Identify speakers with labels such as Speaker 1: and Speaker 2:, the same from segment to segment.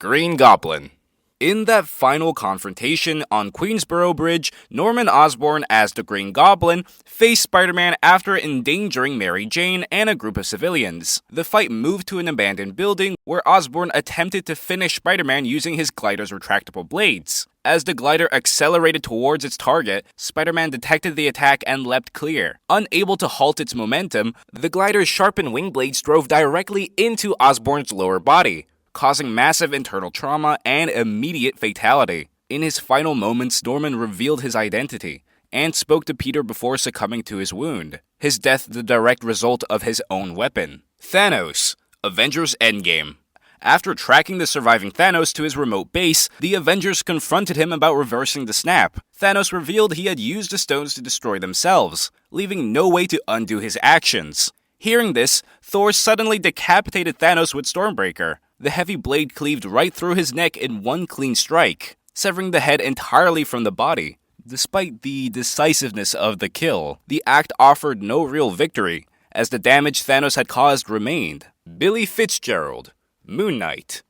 Speaker 1: Green Goblin. In that final confrontation on Queensboro Bridge, Norman Osborn as the Green Goblin faced Spider-Man after endangering Mary Jane and a group of civilians. The fight moved to an abandoned building where Osborn attempted to finish Spider-Man using his glider's retractable blades. As the glider accelerated towards its target, Spider-Man detected the attack and leapt clear. Unable to halt its momentum, the glider's sharpened wing blades drove directly into Osborn's lower body, causing massive internal trauma and immediate fatality. In his final moments, Norman revealed his identity and spoke to Peter before succumbing to his wound. His death the direct result of his own weapon. Thanos. Avengers Endgame. After tracking the surviving Thanos to his remote base, the Avengers confronted him about reversing the snap. Thanos revealed he had used the stones to destroy themselves, leaving no way to undo his actions. Hearing this, Thor suddenly decapitated Thanos with Stormbreaker. The heavy blade cleaved right through his neck in one clean strike, severing the head entirely from the body. Despite the decisiveness of the kill, the act offered no real victory, as the damage Thanos had caused remained. Billy Fitzgerald. Moon Knight.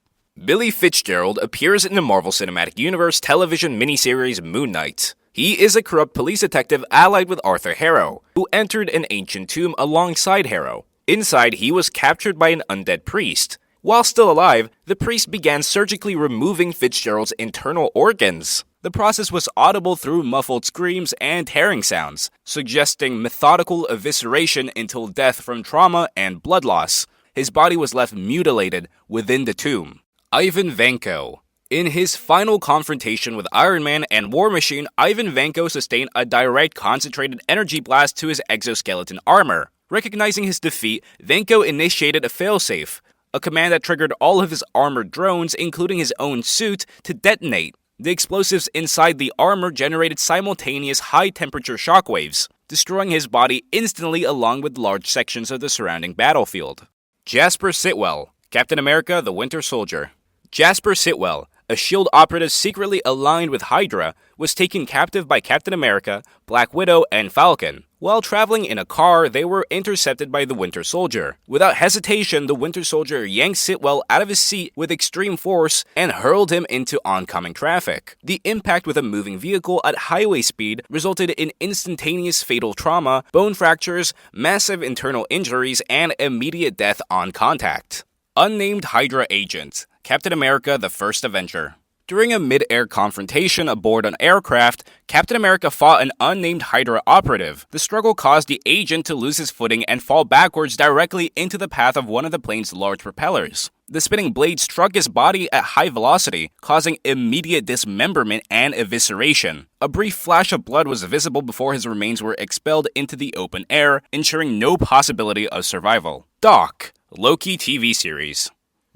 Speaker 1: Billy Fitzgerald appears in the Marvel Cinematic Universe television miniseries Moon Knight. He is a corrupt police detective allied with Arthur Harrow, who entered an ancient tomb alongside Harrow. Inside, he was captured by an undead priest. While still alive, the priest began surgically removing Fitzgerald's internal organs. The process was audible through muffled screams and tearing sounds, suggesting methodical evisceration until death from trauma and blood loss. His body was left mutilated within the tomb. Ivan Vanko. In his final confrontation with Iron Man and War Machine, Ivan Vanko sustained a direct concentrated energy blast to his exoskeleton armor. Recognizing his defeat, Vanko initiated a failsafe, a command that triggered all of his armored drones, including his own suit, to detonate. The explosives inside the armor generated simultaneous high-temperature shockwaves, destroying his body instantly along with large sections of the surrounding battlefield. Jasper Sitwell, Captain America the Winter Soldier. Jasper Sitwell, a S.H.I.E.L.D. operative secretly aligned with Hydra, was taken captive by Captain America, Black Widow, and Falcon. While traveling in a car, they were intercepted by the Winter Soldier. Without hesitation, the Winter Soldier yanked Sitwell out of his seat with extreme force and hurled him into oncoming traffic. The impact with a moving vehicle at highway speed resulted in instantaneous fatal trauma, bone fractures, massive internal injuries, and immediate death on contact. Unnamed Hydra agent. Captain America the First Avenger. During a mid-air confrontation aboard an aircraft, Captain America fought an unnamed Hydra operative. The struggle caused the agent to lose his footing and fall backwards directly into the path of one of the plane's large propellers. The spinning blade struck his body at high velocity, causing immediate dismemberment and evisceration. A brief flash of blood was visible before his remains were expelled into the open air, ensuring no possibility of survival. Doc. Loki TV series.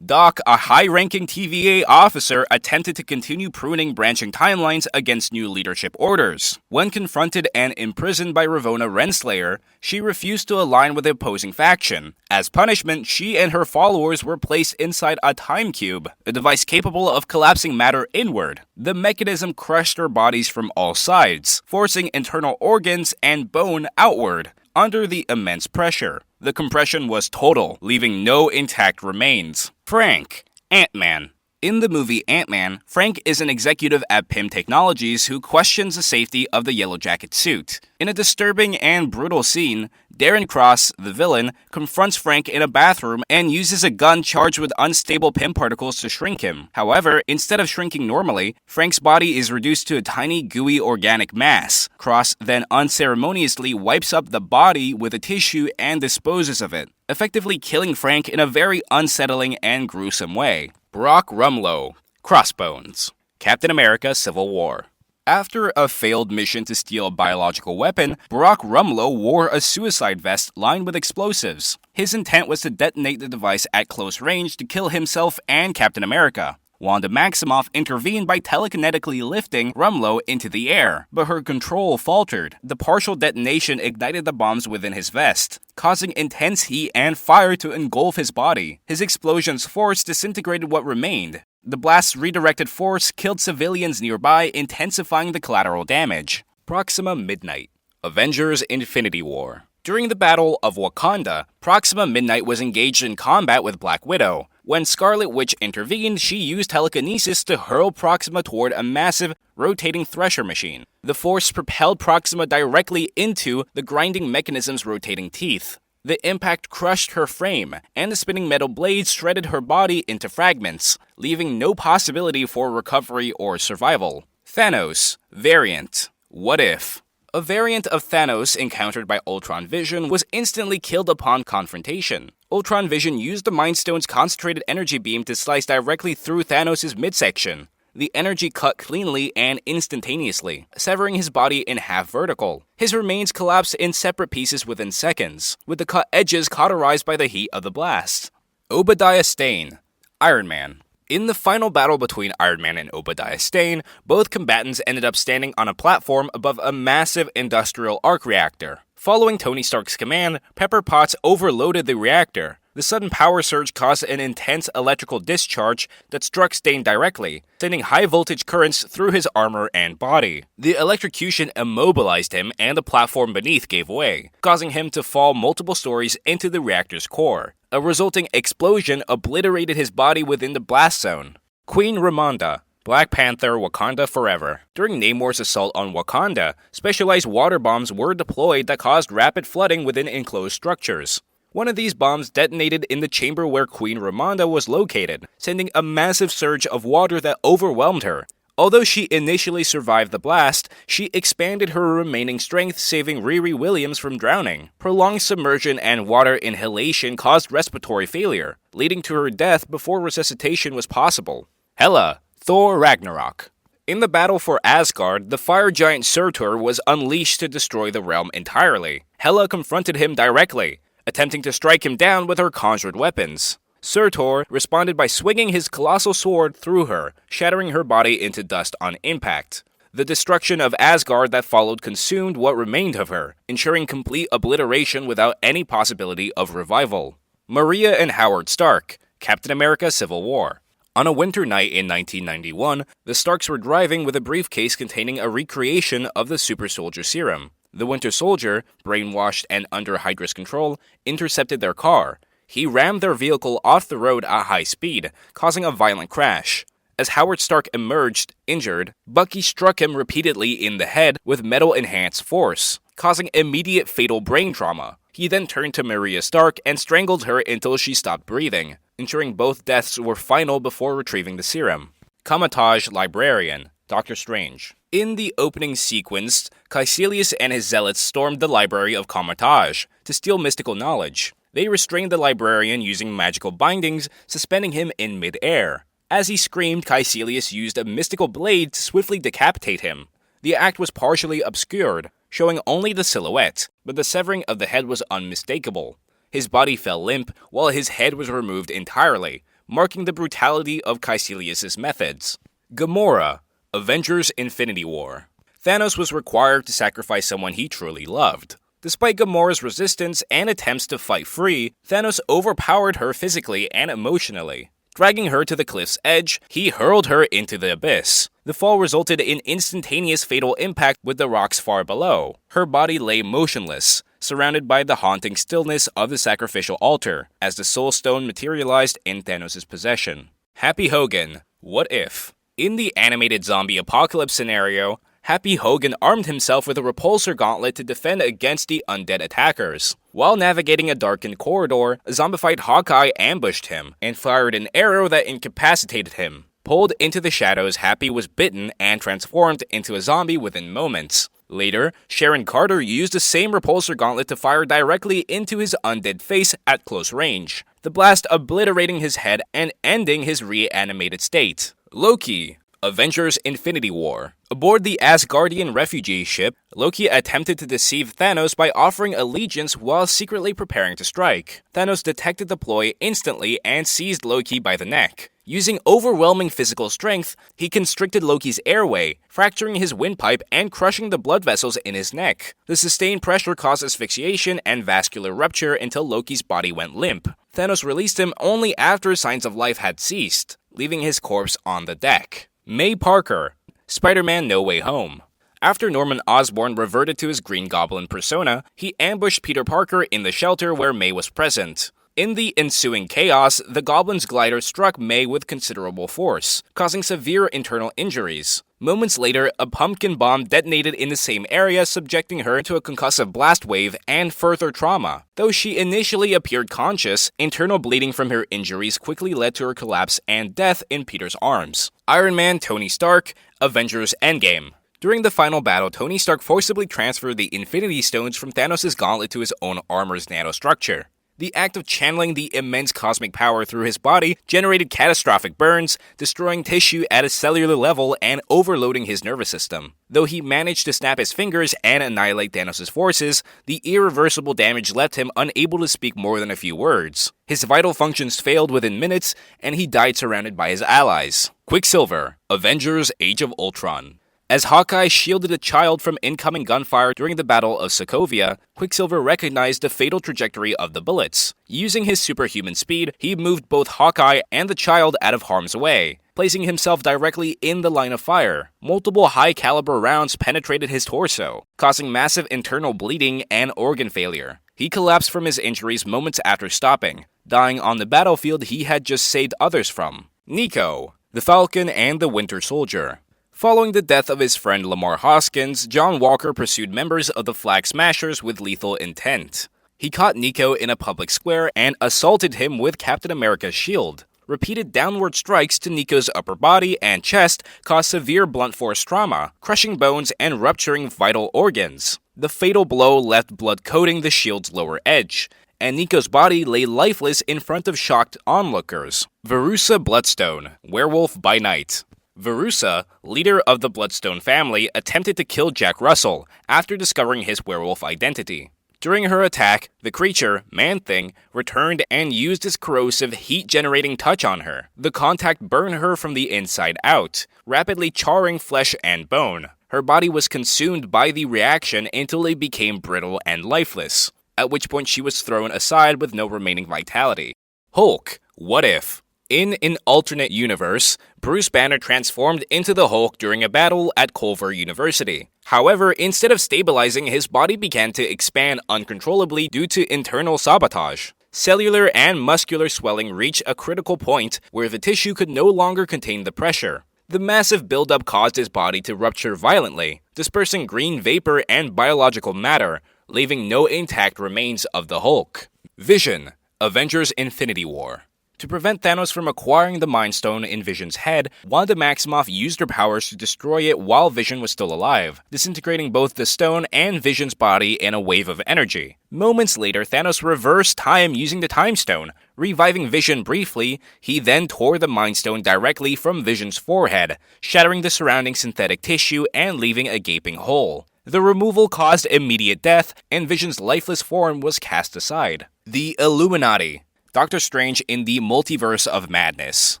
Speaker 1: Doc, a high-ranking TVA officer, attempted to continue pruning branching timelines against new leadership orders. When confronted and imprisoned by Ravonna Renslayer, she refused to align with the opposing faction. As punishment, she and her followers were placed inside a time cube, a device capable of collapsing matter inward. The mechanism crushed their bodies from all sides, forcing internal organs and bone outward under the immense pressure. The compression was total, leaving no intact remains. Frank. Ant-Man. In the movie Ant-Man, Frank is an executive at Pym Technologies who questions the safety of the Yellow Jacket suit. In a disturbing and brutal scene, Darren Cross, the villain, confronts Frank in a bathroom and uses a gun charged with unstable Pym particles to shrink him. However, instead of shrinking normally, Frank's body is reduced to a tiny gooey organic mass. Cross then unceremoniously wipes up the body with a tissue and disposes of it, effectively killing Frank in a very unsettling and gruesome way. Brock Rumlow. Crossbones. Captain America Civil War. After a failed mission to steal a biological weapon, Brock Rumlow wore a suicide vest lined with explosives. His intent was to detonate the device at close range to kill himself and Captain America. Wanda Maximoff intervened by telekinetically lifting Rumlow into the air, but her control faltered. The partial detonation ignited the bombs within his vest, causing intense heat and fire to engulf his body. His explosion's force disintegrated what remained. The blast's redirected force killed civilians nearby, intensifying the collateral damage. Proxima Midnight. Avengers Infinity War. During the Battle of Wakanda, Proxima Midnight was engaged in combat with Black Widow. When Scarlet Witch intervened, she used telekinesis to hurl Proxima toward a massive, rotating thresher machine. The force propelled Proxima directly into the grinding mechanism's rotating teeth. The impact crushed her frame, and the spinning metal blades shredded her body into fragments, leaving no possibility for recovery or survival. Thanos. Variant. What if? A variant of Thanos encountered by Ultron Vision was instantly killed upon confrontation. Ultron Vision used the Mind Stone's concentrated energy beam to slice directly through Thanos' midsection. The energy cut cleanly and instantaneously, severing his body in half vertical. His remains collapsed in separate pieces within seconds, with the cut edges cauterized by the heat of the blast. Obadiah Stane. Iron Man. In the final battle between Iron Man and Obadiah Stane, both combatants ended up standing on a platform above a massive industrial arc reactor. Following Tony Stark's command, Pepper Potts overloaded the reactor. The sudden power surge caused an intense electrical discharge that struck Stane directly, sending high-voltage currents through his armor and body. The electrocution immobilized him, and the platform beneath gave way, causing him to fall multiple stories into the reactor's core. A resulting explosion obliterated his body within the blast zone. Queen Ramonda. Black Panther Wakanda Forever. During Namor's assault on Wakanda, specialized water bombs were deployed that caused rapid flooding within enclosed structures. One of these bombs detonated in the chamber where Queen Ramonda was located, sending a massive surge of water that overwhelmed her. Although she initially survived the blast, she expanded her remaining strength, saving Riri Williams from drowning. Prolonged submersion and water inhalation caused respiratory failure, leading to her death before resuscitation was possible. Hela. Thor Ragnarok. In the battle for Asgard, the fire giant Surtur was unleashed to destroy the realm entirely. Hela confronted him directly, attempting to strike him down with her conjured weapons. Surtur responded by swinging his colossal sword through her, shattering her body into dust on impact. The destruction of Asgard that followed consumed what remained of her, ensuring complete obliteration without any possibility of revival. Maria and Howard Stark. Captain America Civil War. On a winter night in 1991, the Starks were driving with a briefcase containing a recreation of the super soldier serum. The Winter Soldier, brainwashed and under Hydra's control, intercepted their car. He rammed their vehicle off the road at high speed, causing a violent crash. As Howard Stark emerged, injured, Bucky struck him repeatedly in the head with metal-enhanced force, causing immediate fatal brain trauma. He then turned to Maria Stark and strangled her until she stopped breathing, ensuring both deaths were final before retrieving the serum. Kamar-Taj Librarian. Doctor Strange. In the opening sequence, Caecilius and his zealots stormed the library of Kamar-Taj to steal mystical knowledge. They restrained the librarian using magical bindings, suspending him in mid-air. As he screamed, Caecilius used a mystical blade to swiftly decapitate him. The act was partially obscured, showing only the silhouette, but the severing of the head was unmistakable. His body fell limp, while his head was removed entirely, marking the brutality of Caecilius' methods. Gamora. Avengers Infinity War. Thanos was required to sacrifice someone he truly loved. Despite Gamora's resistance and attempts to fight free, Thanos overpowered her physically and emotionally. Dragging her to the cliff's edge, he hurled her into the abyss. The fall resulted in instantaneous fatal impact with the rocks far below. Her body lay motionless, surrounded by the haunting stillness of the sacrificial altar, as the Soul Stone materialized in Thanos' possession. Happy Hogan. What if? In the animated zombie apocalypse scenario, Happy Hogan armed himself with a repulsor gauntlet to defend against the undead attackers. While navigating a darkened corridor, a zombified Hawkeye ambushed him and fired an arrow that incapacitated him. Pulled into the shadows, Happy was bitten and transformed into a zombie within moments. Later, Sharon Carter used the same repulsor gauntlet to fire directly into his undead face at close range, the blast obliterating his head and ending his reanimated state. Loki. Avengers Infinity War. Aboard the Asgardian refugee ship, Loki attempted to deceive Thanos by offering allegiance while secretly preparing to strike. Thanos detected the ploy instantly and seized Loki by the neck. Using overwhelming physical strength, he constricted Loki's airway, fracturing his windpipe and crushing the blood vessels in his neck. The sustained pressure caused asphyxiation and vascular rupture until Loki's body went limp. Thanos released him only after signs of life had ceased, leaving his corpse on the deck. May Parker. Spider-Man No Way Home. After Norman Osborn reverted to his Green Goblin persona, he ambushed Peter Parker in the shelter where May was present. In the ensuing chaos, the Goblin's glider struck May with considerable force, causing severe internal injuries. Moments later, a pumpkin bomb detonated in the same area, subjecting her to a concussive blast wave and further trauma. Though she initially appeared conscious, internal bleeding from her injuries quickly led to her collapse and death in Peter's arms. Iron Man Tony Stark, Avengers Endgame. During the final battle, Tony Stark forcibly transferred the Infinity Stones from Thanos' gauntlet to his own armor's nanostructure. The act of channeling the immense cosmic power through his body generated catastrophic burns, destroying tissue at a cellular level and overloading his nervous system. Though he managed to snap his fingers and annihilate Thanos' forces, the irreversible damage left him unable to speak more than a few words. His vital functions failed within minutes, and he died surrounded by his allies. Quicksilver, Avengers Age of Ultron. As Hawkeye shielded a child from incoming gunfire during the Battle of Sokovia, Quicksilver recognized the fatal trajectory of the bullets. Using his superhuman speed, he moved both Hawkeye and the child out of harm's way, placing himself directly in the line of fire. Multiple high-caliber rounds penetrated his torso, causing massive internal bleeding and organ failure. He collapsed from his injuries moments after stopping, dying on the battlefield he had just saved others from. Nico, the Falcon and the Winter Soldier. Following the death of his friend Lamar Hoskins, John Walker pursued members of the Flag Smashers with lethal intent. He caught Nico in a public square and assaulted him with Captain America's shield. Repeated downward strikes to Nico's upper body and chest caused severe blunt force trauma, crushing bones and rupturing vital organs. The fatal blow left blood coating the shield's lower edge, and Nico's body lay lifeless in front of shocked onlookers. Verussa Bloodstone, Werewolf by Night. Verussa, leader of the Bloodstone family, attempted to kill Jack Russell after discovering his werewolf identity. During her attack, the creature, Man-Thing, returned and used his corrosive, heat-generating touch on her. The contact burned her from the inside out, rapidly charring flesh and bone. Her body was consumed by the reaction until it became brittle and lifeless, at which point she was thrown aside with no remaining vitality. Hulk, What If? In an alternate universe, Bruce Banner transformed into the Hulk during a battle at Culver University. However, instead of stabilizing, his body began to expand uncontrollably due to internal sabotage. Cellular and muscular swelling reached a critical point where the tissue could no longer contain the pressure. The massive buildup caused his body to rupture violently, dispersing green vapor and biological matter, leaving no intact remains of the Hulk. Vision, Avengers Infinity War. To prevent Thanos from acquiring the Mind Stone in Vision's head, Wanda Maximoff used her powers to destroy it while Vision was still alive, disintegrating both the stone and Vision's body in a wave of energy. Moments later, Thanos reversed time using the Time Stone. Reviving Vision briefly, he then tore the Mind Stone directly from Vision's forehead, shattering the surrounding synthetic tissue and leaving a gaping hole. The removal caused immediate death, and Vision's lifeless form was cast aside. The Illuminati. Doctor Strange in the Multiverse of Madness.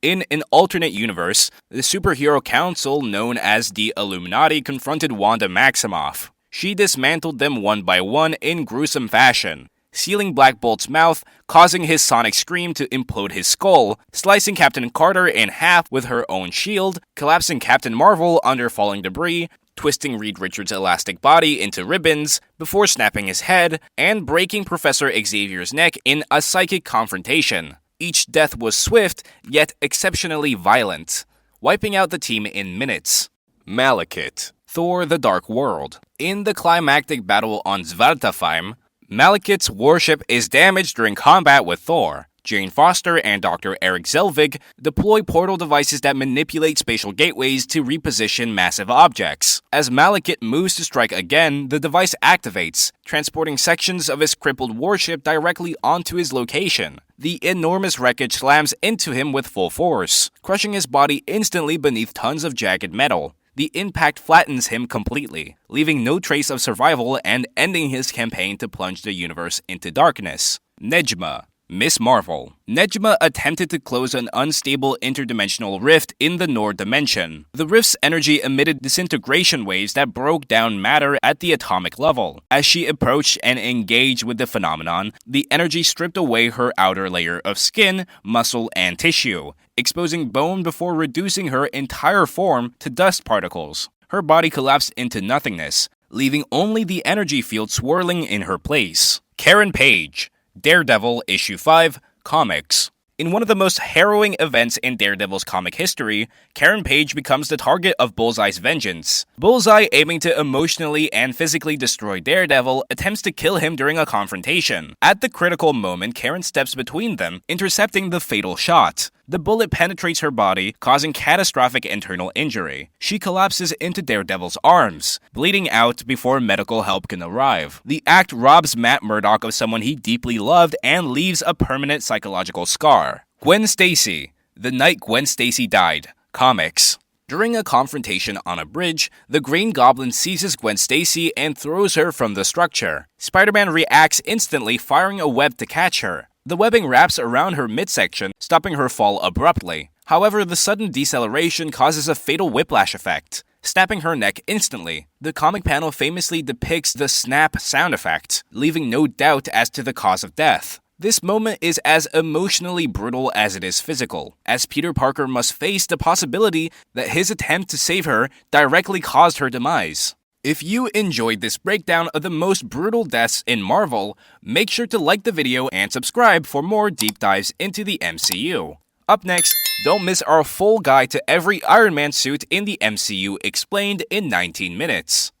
Speaker 1: In an alternate universe, the superhero council known as the Illuminati confronted Wanda Maximoff. She dismantled them one by one in gruesome fashion, sealing Black Bolt's mouth, causing his sonic scream to implode his skull, slicing Captain Carter in half with her own shield, collapsing Captain Marvel under falling debris, twisting Reed Richards' elastic body into ribbons before snapping his head, and breaking Professor Xavier's neck in a psychic confrontation. Each death was swift, yet exceptionally violent, wiping out the team in minutes. Malekith, Thor the Dark World. In the climactic battle on Svartalfheim, Malekith's warship is damaged during combat with Thor. Jane Foster and Dr. Eric Selvig deploy portal devices that manipulate spatial gateways to reposition massive objects. As Malekith moves to strike again, the device activates, transporting sections of his crippled warship directly onto his location. The enormous wreckage slams into him with full force, crushing his body instantly beneath tons of jagged metal. The impact flattens him completely, leaving no trace of survival and ending his campaign to plunge the universe into darkness. Najma, Miss Marvel. Najma attempted to close an unstable interdimensional rift in the Nord dimension. The rift's energy emitted disintegration waves that broke down matter at the atomic level. As she approached and engaged with the phenomenon, the energy stripped away her outer layer of skin, muscle, and tissue, exposing bone before reducing her entire form to dust particles. Her body collapsed into nothingness, leaving only the energy field swirling in her place. Karen Page, Daredevil Issue 5, Comics. In one of the most harrowing events in Daredevil's comic history, Karen Page becomes the target of Bullseye's vengeance. Bullseye, aiming to emotionally and physically destroy Daredevil, attempts to kill him during a confrontation. At the critical moment, Karen steps between them, intercepting the fatal shot. The bullet penetrates her body, causing catastrophic internal injury. She collapses into Daredevil's arms, bleeding out before medical help can arrive. The act robs Matt Murdock of someone he deeply loved and leaves a permanent psychological scar. Gwen Stacy. The night Gwen Stacy died. Comics. During a confrontation on a bridge, the Green Goblin seizes Gwen Stacy and throws her from the structure. Spider-Man reacts instantly, firing a web to catch her. The webbing wraps around her midsection, stopping her fall abruptly. However, the sudden deceleration causes a fatal whiplash effect, snapping her neck instantly. The comic panel famously depicts the snap sound effect, leaving no doubt as to the cause of death. This moment is as emotionally brutal as it is physical, as Peter Parker must face the possibility that his attempt to save her directly caused her demise. If you enjoyed this breakdown of the most brutal deaths in Marvel, make sure to like the video and subscribe for more deep dives into the MCU. Up next, don't miss our full guide to every Iron Man suit in the MCU explained in 19 minutes.